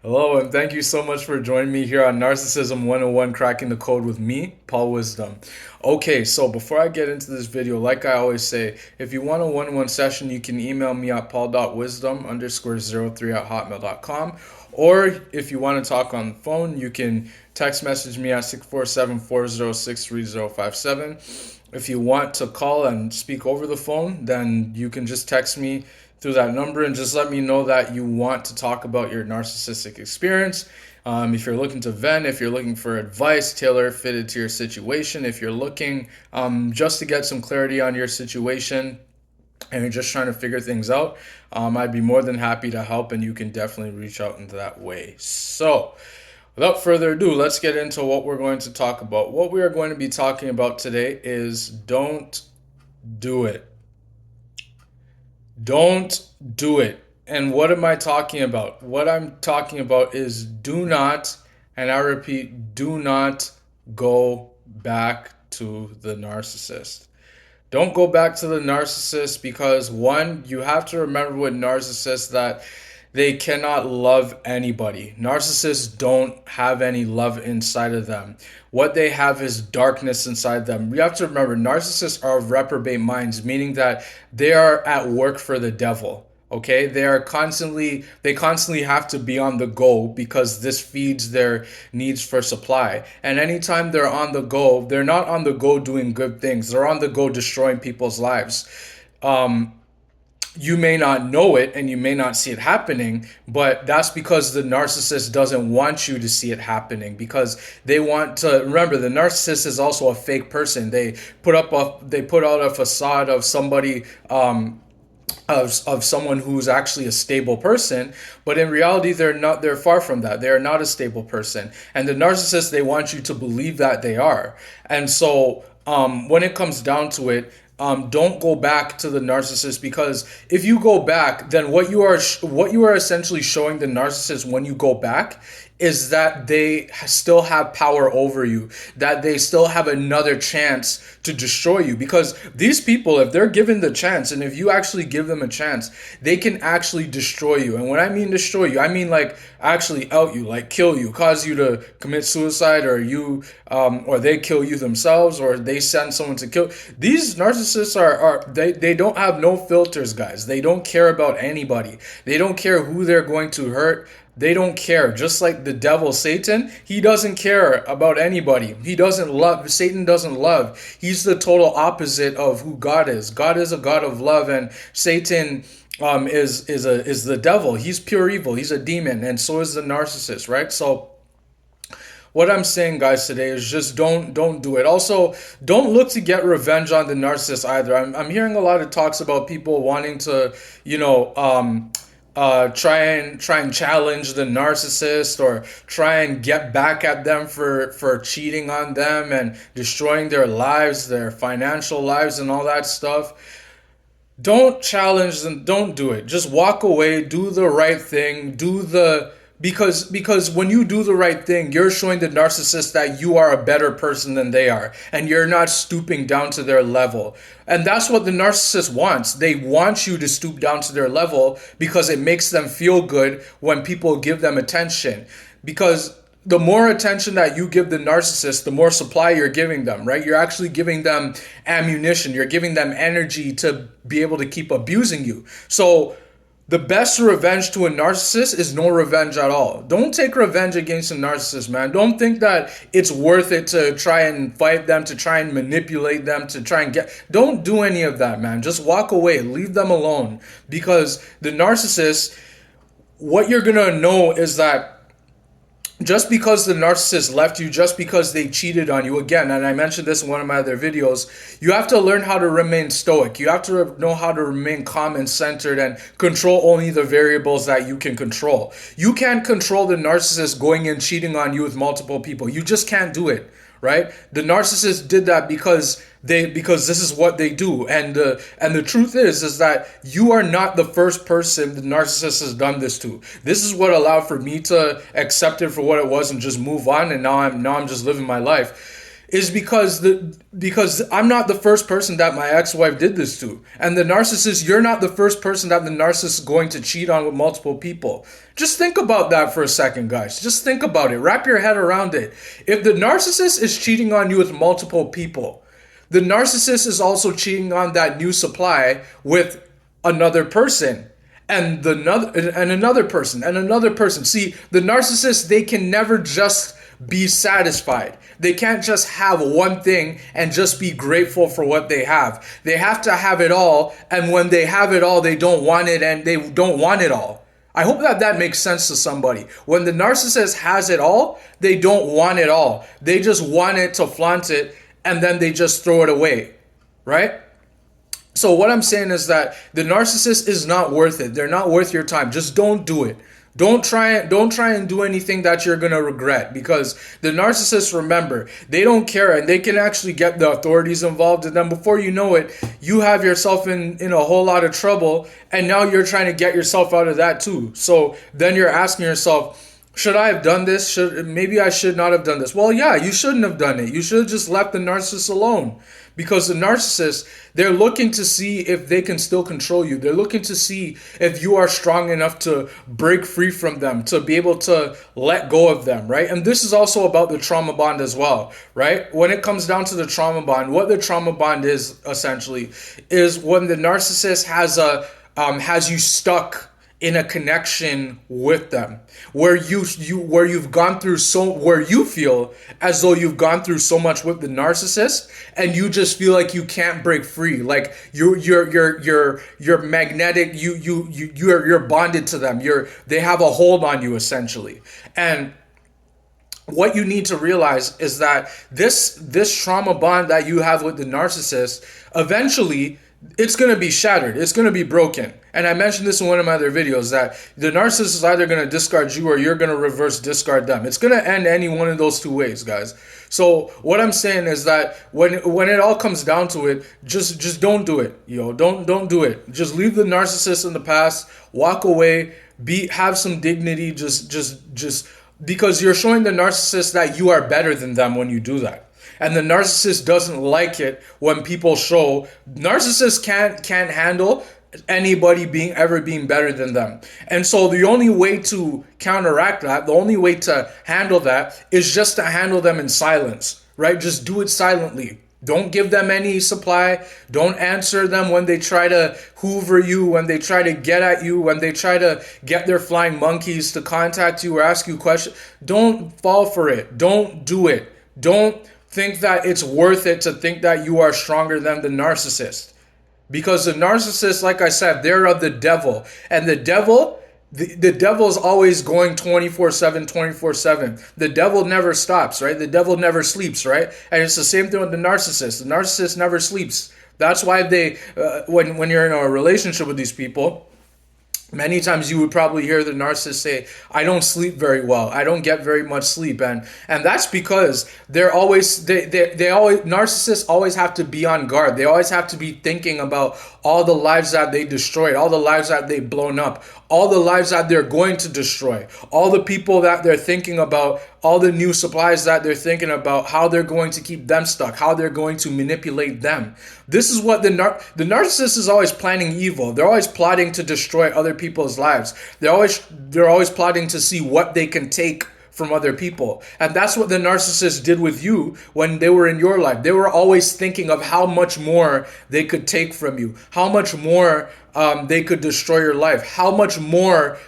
Hello, and thank you so much for joining me here on Narcissism 101 Cracking the Code with me, Paul Wisdom. Okay, so before I get into this video, like I always say, if you want a one-on-one session, you can email me at paul.wisdom_03@hotmail.com. Or if you want to talk on the phone, you can text message me at 647-406-3057. If you want to call and speak over the phone, then you can just text me through that number and just let me know that you want to talk about your narcissistic experience. If you're looking to vent, if you're looking for advice tailor fitted to your situation, if you're looking just to get some clarity on your situation and you're just trying to figure things out, I'd be more than happy to help, and you can definitely reach out in that way. So, without further ado, let's get into what we're going to talk about. What we are going to be talking about today is don't do it. Don't do it. And what am I talking about? What I'm talking about is do not, and I repeat, do not go back to the narcissist. Don't go back to the narcissist because, one, you have to remember with narcissists that they cannot love anybody. Narcissists don't have any love inside of them. What they have is darkness inside them. You have to remember, narcissists are reprobate minds, meaning that they are at work for the devil. Okay, they constantly have to be on the go because this feeds their needs for supply. And anytime they're on the go, they're not on the go doing good things. They're on the go destroying people's lives. Um, you may not know it and you may not see it happening, but that's because the narcissist doesn't want you to see it happening, because they want to remember the narcissist is also a fake person. They put out a facade of somebody, of someone who's actually a stable person, but in reality they're far from that. They are not a stable person, and the narcissist, they want you to believe that they are. And so when it comes down to it, don't go back to the narcissist, because if you go back, then what you are essentially showing the narcissist when you go back is that they still have power over you, that they still have another chance to destroy you. Because these people, if they're given the chance, and if you actually give them a chance, they can actually destroy you. And when I mean destroy you, I mean like actually out you, like kill you, cause you to commit suicide, or they kill you themselves, or they send someone to kill. These narcissists they don't have no filters, guys. They don't care about anybody. They don't care who they're going to hurt. They don't care. Just like the devil, Satan, he doesn't care about anybody. He doesn't love. Satan doesn't love. He's the total opposite of who God is. God is a God of love, and Satan is the devil. He's pure evil. He's a demon, and so is the narcissist, right? So what I'm saying, guys, today is just don't do it. Also, don't look to get revenge on the narcissist either. I'm hearing a lot of talks about people wanting to, try and challenge the narcissist, or try and get back at them for cheating on them and destroying their lives, their financial lives, and all that stuff. Don't challenge them. Don't do it. Just walk away. Do the right thing. Because when you do the right thing, you're showing the narcissist that you are a better person than they are, and you're not stooping down to their level. And that's what the narcissist wants. They want you to stoop down to their level because it makes them feel good when people give them attention. Because the more attention that you give the narcissist, the more supply you're giving them, right? You're actually giving them ammunition. You're giving them energy to be able to keep abusing you. So the best revenge to a narcissist is no revenge at all. Don't take revenge against a narcissist, man. Don't think that it's worth it to try and fight them, to try and manipulate them, to try and Don't do any of that, man. Just walk away. Leave them alone. Because the narcissist, what you're going to know is that just because the narcissist left you, just because they cheated on you, again, and I mentioned this in one of my other videos, you have to learn how to remain stoic. You have to know how to remain calm and centered and control only the variables that you can control. You can't control the narcissist going and cheating on you with multiple people. You just can't do it, right? The narcissist did that because this is what they do, and the truth is that you are not the first person the narcissist has done this to. This is what allowed for me to accept it for what it was and just move on, and now I'm just living my life. is because I'm not the first person that my ex-wife did this to. And the narcissist, you're not the first person that the narcissist is going to cheat on with multiple people. Just think about that for a second, guys. Just think about it. Wrap your head around it. If the narcissist is cheating on you with multiple people, the narcissist is also cheating on that new supply with another person and another person and another person. See, the narcissist, they can never just be satisfied. They can't just have one thing and just be grateful for what they have. They have to have it all, and when they have it all, they don't want it, and they don't want it all. I hope that that makes sense to somebody. When the narcissist has it all, they don't want it all. They just want it to flaunt it, and then they just throw it away, right? So what I'm saying is that the narcissist is not worth it. They're not worth your time. Just don't do it. Don't try and do anything that you're going to regret, because the narcissists, remember, they don't care, and they can actually get the authorities involved, and then before you know it, you have yourself in a whole lot of trouble, and now you're trying to get yourself out of that too. So then you're asking yourself, should I have done this? Maybe I should not have done this. Well, yeah, you shouldn't have done it. You should have just left the narcissist alone. Because the narcissist, they're looking to see if they can still control you. They're looking to see if you are strong enough to break free from them, to be able to let go of them, right? And this is also about the trauma bond as well, right? When it comes down to the trauma bond, what the trauma bond is essentially is when the narcissist has you stuck in a connection with them, where you've gone through where you feel as though you've gone through so much with the narcissist, and you just feel like you can't break free, like you're magnetic, you're bonded to them, they have a hold on you essentially. And what you need to realize is that this trauma bond that you have with the narcissist, eventually it's going to be shattered. It's going to be broken. And I mentioned this in one of my other videos, that the narcissist is either going to discard you or you're going to reverse discard them. It's going to end any one of those two ways, guys. So what I'm saying is that when it all comes down to it, just don't do it. Don't do it. Just leave the narcissist in the past. Walk away. Have some dignity. Just because you're showing the narcissist that you are better than them when you do that. And the narcissist doesn't like it when people show. Narcissists can't handle anybody being better than them. And so the only way to counteract that, the only way to handle that, is just to handle them in silence, right? Just do it silently. Don't give them any supply. Don't answer them when they try to hoover you, when they try to get at you, when they try to get their flying monkeys to contact you or ask you questions. Don't fall for it. Don't do it. Don't think that it's worth it to think that you are stronger than the narcissist. Because the narcissist, like I said, they're of the devil. And the devil is always going 24/7, 24/7. The devil never stops, right? The devil never sleeps, right? And it's the same thing with the narcissist. The narcissist never sleeps. That's why when you're in a relationship with these people, many times you would probably hear the narcissist say, I don't sleep very well. I don't get very much sleep. And that's because narcissists always have to be on guard. They always have to be thinking about all the lives that they destroyed, all the lives that they've blown up, all the lives that they're going to destroy, all the people that they're thinking about, all the new supplies that they're thinking about, how they're going to keep them stuck, how they're going to manipulate them. This is what the narcissist is always planning evil. They're always plotting to destroy other people's lives. They're always plotting to see what they can take from other people. And that's what the narcissist did with you when they were in your life. They were always thinking of how much more they could take from you, how much more they could destroy your life, how much more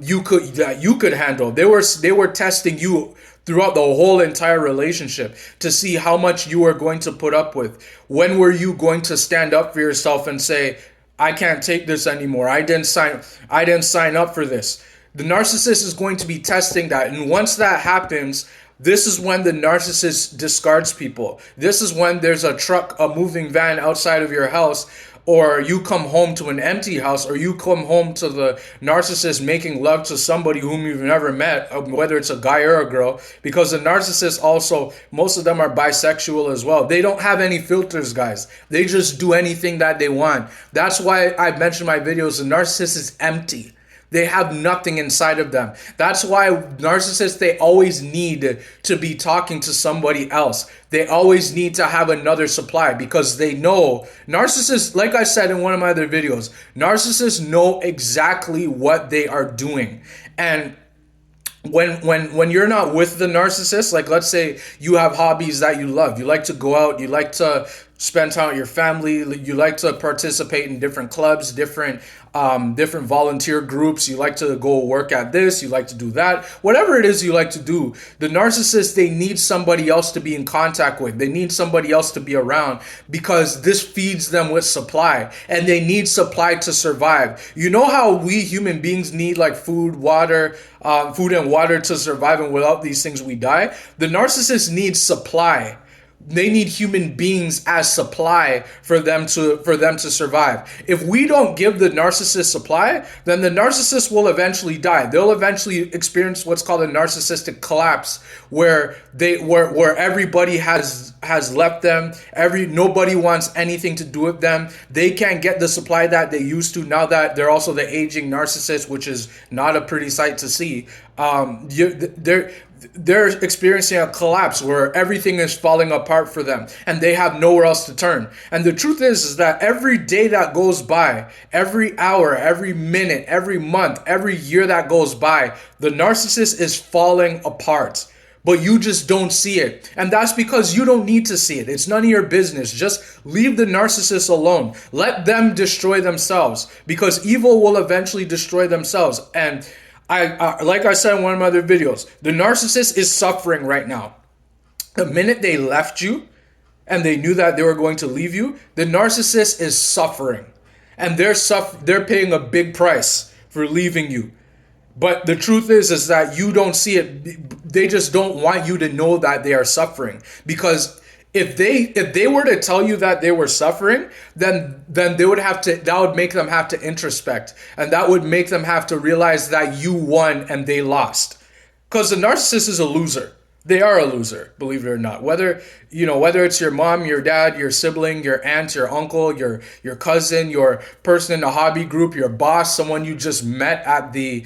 you could handle. They were testing you throughout the whole entire relationship to see how much you were going to put up with. When were you going to stand up for yourself and say, I can't take this anymore. I didn't sign up for this. The narcissist is going to be testing that. And once that happens, this is when the narcissist discards people. This is when there's a truck, a moving van outside of your house, or you come home to an empty house, or you come home to the narcissist making love to somebody whom you've never met, whether it's a guy or a girl, because the narcissists also, most of them are bisexual as well. They don't have any filters, guys. They just do anything that they want. That's why I mentioned in my videos, the narcissist is empty. They have nothing inside of them. That's why narcissists, they always need to be talking to somebody else. They always need to have another supply because they know narcissists, like I said in one of my other videos, narcissists know exactly what they are doing. And when you're not with the narcissist, like let's say you have hobbies that you love, you like to go out, you like to spend time with your family, you like to participate in different clubs, different volunteer groups, you like to go work at this, you like to do that, whatever it is you like to do. The narcissist, they need somebody else to be in contact with. They need somebody else to be around because this feeds them with supply, and they need supply to survive. You know how we human beings need like food, water, food and water to survive, and without these things we die? The narcissist needs supply. They need human beings as supply for them to survive. If we don't give the narcissist supply, then the narcissist will eventually die. They'll eventually experience what's called a narcissistic collapse, where everybody has left them. Nobody wants anything to do with them. They can't get the supply that they used to now that they're also the aging narcissist, which is not a pretty sight to see. They're experiencing a collapse where everything is falling apart for them and they have nowhere else to turn. And the truth is that every day that goes by, every hour, every minute, every month, every year that goes by, the narcissist is falling apart. But you just don't see it. And that's because you don't need to see it. It's none of your business. Just leave the narcissist alone. Let them destroy themselves, because evil will eventually destroy themselves. And like I said in one of my other videos, the narcissist is suffering right now. The minute they left you and they knew that they were going to leave you, the narcissist is suffering. And they're paying a big price for leaving you. But the truth is that you don't see it. They just don't want you to know that they are suffering. Because if they were to tell you that they were suffering, then they would have to, that would make them have to introspect. And that would make them have to realize that you won and they lost. Because the narcissist is a loser. They are a loser, believe it or not. Whether it's your mom, your dad, your sibling, your aunt, your uncle, your cousin, your person in the hobby group, your boss, someone you just met at the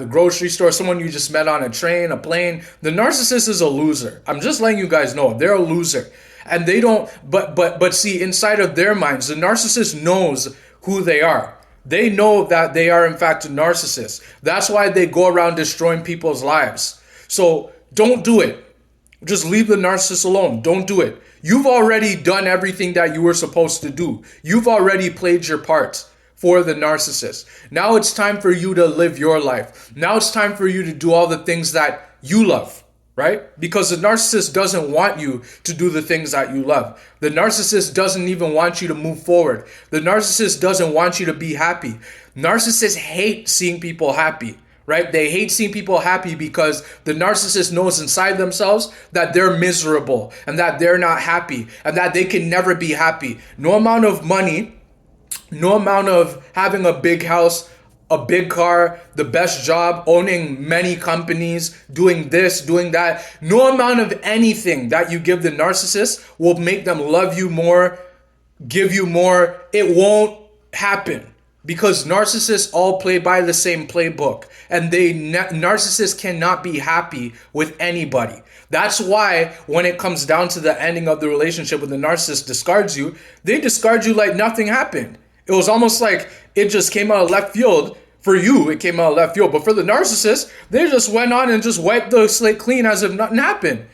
grocery store, someone you just met on a train, a plane. The narcissist is a loser. I'm just letting you guys know they're a loser. And they don't, but see, inside of their minds, the narcissist knows who they are. They know that they are in fact a narcissist. That's why they go around destroying people's lives. So don't do it. Just leave the narcissist alone. Don't do it. You've already done everything that you were supposed to do. You've already played your part for the narcissist. Now it's time for you to live your life. Now it's time for you to do all the things that you love, right? Because the narcissist doesn't want you to do the things that you love. The narcissist doesn't even want you to move forward. The narcissist doesn't want you to be happy. Narcissists hate seeing people happy. Right? They hate seeing people happy because the narcissist knows inside themselves that they're miserable and that they're not happy and that they can never be happy. No amount of money, no amount of having a big house, a big car, the best job, owning many companies, doing this, doing that, no amount of anything that you give the narcissist will make them love you more, give you more. It won't happen. Because narcissists all play by the same playbook, and narcissists cannot be happy with anybody. That's why when it comes down to the ending of the relationship, when the narcissist discards you, they discard you like nothing happened. It was almost like it just came out of left field. For you, it came out of left field, but for the narcissist, they just went on and just wiped the slate clean as if nothing happened.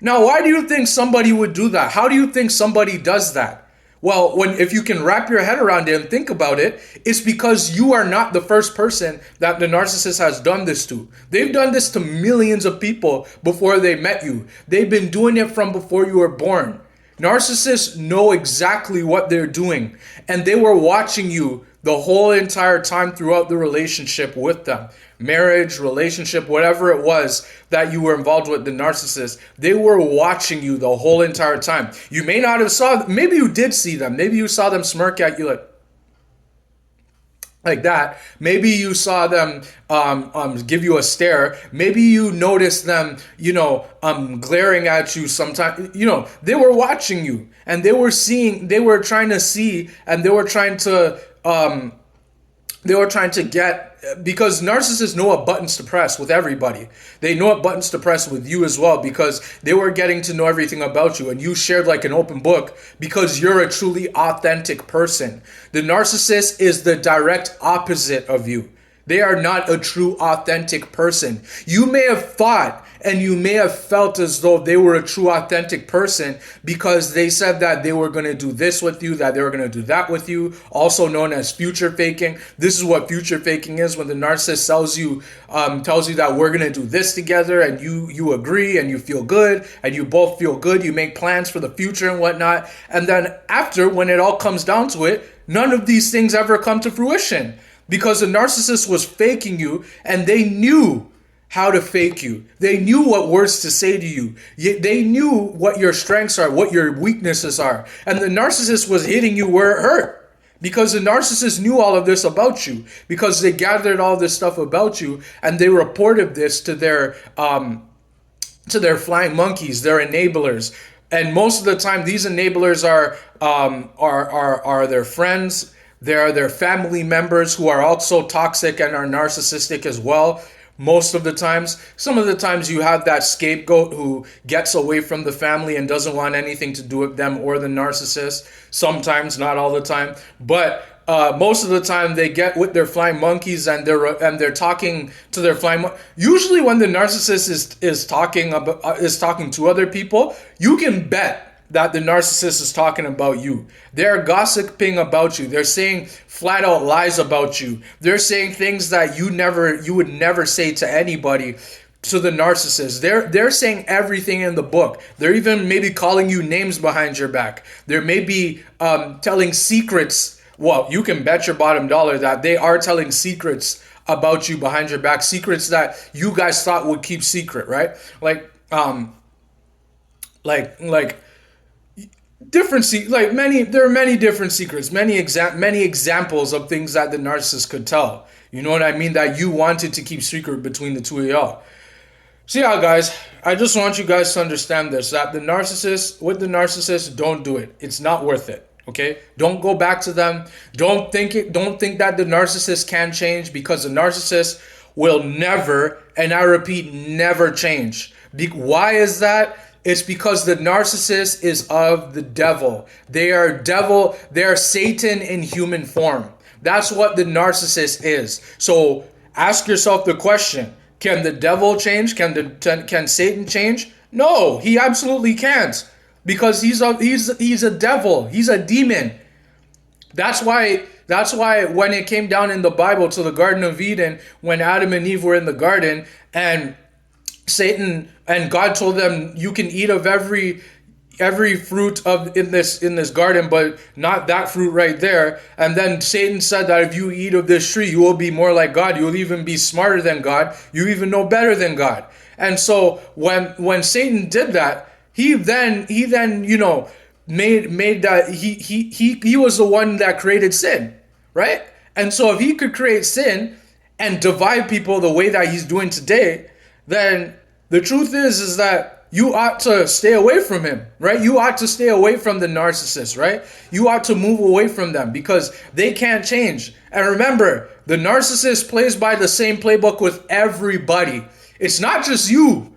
Now, why do you think somebody would do that? How do you think somebody does that? Well, if you can wrap your head around it and think about it, it's because you are not the first person that the narcissist has done this to. They've done this to millions of people before they met you. They've been doing it from before you were born. Narcissists know exactly what they're doing, and they were watching you the whole entire time throughout the relationship with them. Marriage, relationship, whatever it was that you were involved with the narcissist, they were watching you the whole entire time. You may not have maybe you did see them. Maybe you saw them smirk at you like that. Maybe you saw them give you a stare. Maybe you noticed them, glaring at you sometimes. They were watching you, and they were trying to see, and they were trying to get because narcissists know what buttons to press with everybody. They know what buttons to press with you as well, because they were getting to know everything about you, and you shared like an open book because you're a truly authentic person. The narcissist is the direct opposite of you. They are not a true authentic person. You may have thought and you may have felt as though they were a true authentic person because they said that they were going to do this with you, that they were going to do that with you, also known as future faking. This is what future faking is, when the narcissist tells you that we're going to do this together, and you agree and you feel good and you both feel good. You make plans for the future and whatnot. And then after, when it all comes down to it, none of these things ever come to fruition, because the narcissist was faking you, and they knew how to fake you. They knew what words to say to you. They knew what your strengths are, what your weaknesses are. And the narcissist was hitting you where it hurt, because the narcissist knew all of this about you, because they gathered all this stuff about you, and they reported this to their flying monkeys, their enablers. And most of the time, these enablers are their friends. They are their family members who are also toxic and are narcissistic as well. Most of the times, some of the times you have that scapegoat who gets away from the family and doesn't want anything to do with them or the narcissist. Sometimes, not all the time, but most of the time they get with their flying monkeys, and they're talking to their flying. Usually, when the narcissist is talking to other people, you can bet that the narcissist is talking about you. They're gossiping about you. They're saying flat out lies about you. They're saying things that you would never say to anybody, to the narcissist. They're saying everything in the book. They're even maybe calling you names behind your back. They're maybe telling secrets. Well, you can bet your bottom dollar that they are telling secrets about you behind your back, secrets that you guys thought would keep secret, right? Like there are many different secrets, many examples of things that the narcissist could tell. You know what I mean? That you wanted to keep secret between the two of y'all. So yeah, guys, I just want you guys to understand this, that with the narcissist, don't do it. It's not worth it. Okay? Don't go back to them. Don't think that the narcissist can change, because the narcissist will never, and I repeat, never change. Why is that? It's because the narcissist is of the devil. They are Satan in human form. That's what the narcissist is. So ask yourself the question, can the devil change? Can Satan change? No, he absolutely can't. Because he's a devil. He's a demon. That's why when it came down in the Bible to the Garden of Eden, when Adam and Eve were in the garden, and Satan and God told them, you can eat of every fruit in this garden, but not that fruit right there. And then Satan said that if you eat of this tree, you will be more like God. You'll even be smarter than God. You even know better than God. And so when Satan did that, he then made that he was the one that created sin, right? And so if he could create sin and divide people the way that he's doing today, then the truth is that you ought to stay away from him, right? You ought to stay away from the narcissist, right? You ought to move away from them, because they can't change. And remember, the narcissist plays by the same playbook with everybody. It's not just you.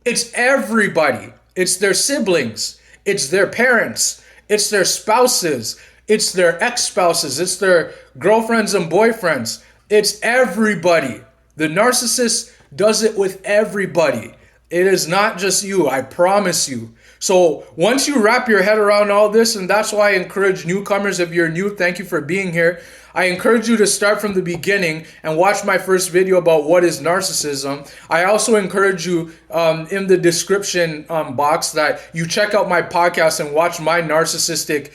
It's everybody. It's their siblings. It's their parents. It's their spouses. It's their ex-spouses. It's their girlfriends and boyfriends. It's everybody. The narcissist does it with everybody. It is not just you, I promise you. So once you wrap your head around all this, and that's why I encourage newcomers, if you're new, thank you for being here. I encourage you to start from the beginning and watch my first video about what is narcissism. I also encourage you in the description box that you check out my podcast and watch my narcissistic,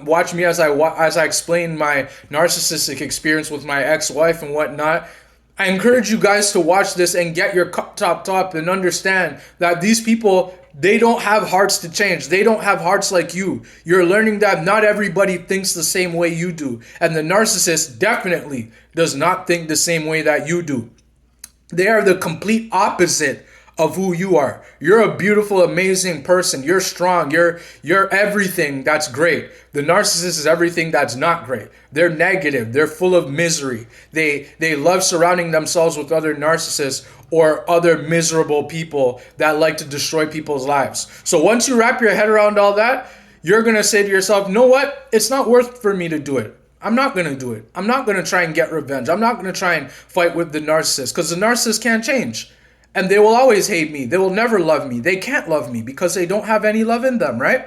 watch me as I explain my narcissistic experience with my ex-wife and whatnot. I encourage you guys to watch this and get your cup topped up and understand that these people, they don't have hearts to change. They don't have hearts like you. You're learning that not everybody thinks the same way you do. And the narcissist definitely does not think the same way that you do. They are the complete opposite of who you are. You're a beautiful, amazing person. You're strong. You're everything that's great. The narcissist is everything that's not great. They're negative. They're full of misery. They love surrounding themselves with other narcissists or other miserable people that like to destroy people's lives. So once you wrap your head around all that, you're going to say to yourself, "You know what? It's not worth for me to do it. I'm not going to do it. I'm not going to try and get revenge. I'm not going to try and fight with the narcissist because the narcissist can't change. And they will always hate me. They will never love me. They can't love me because they don't have any love in them, right?"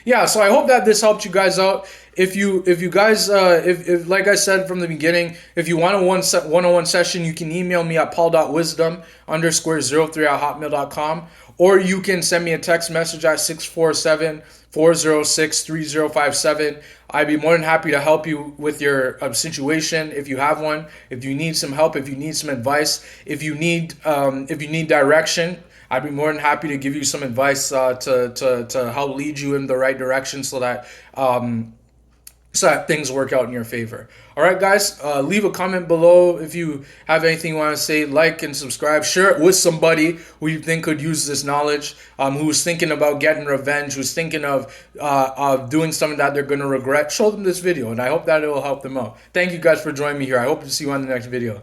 Yeah, so I hope that this helped you guys out. If you guys if like I said from the beginning, if you want a one-on-one session, you can email me at paul.wisdom_03@hotmail.com, or you can send me a text message at 647-406-3057. I'd be more than happy to help you with your situation if you have one. If you need some help, if you need some advice, if you need direction, I'd be more than happy to give you some advice to help lead you in the right direction so that things work out in your favor. All right, guys, leave a comment below if you have anything you want to say. Like and subscribe. Share it with somebody who you think could use this knowledge, who's thinking about getting revenge, who's thinking of doing something that they're going to regret. Show them this video, and I hope that it will help them out. Thank you guys for joining me here. I hope to see you on the next video.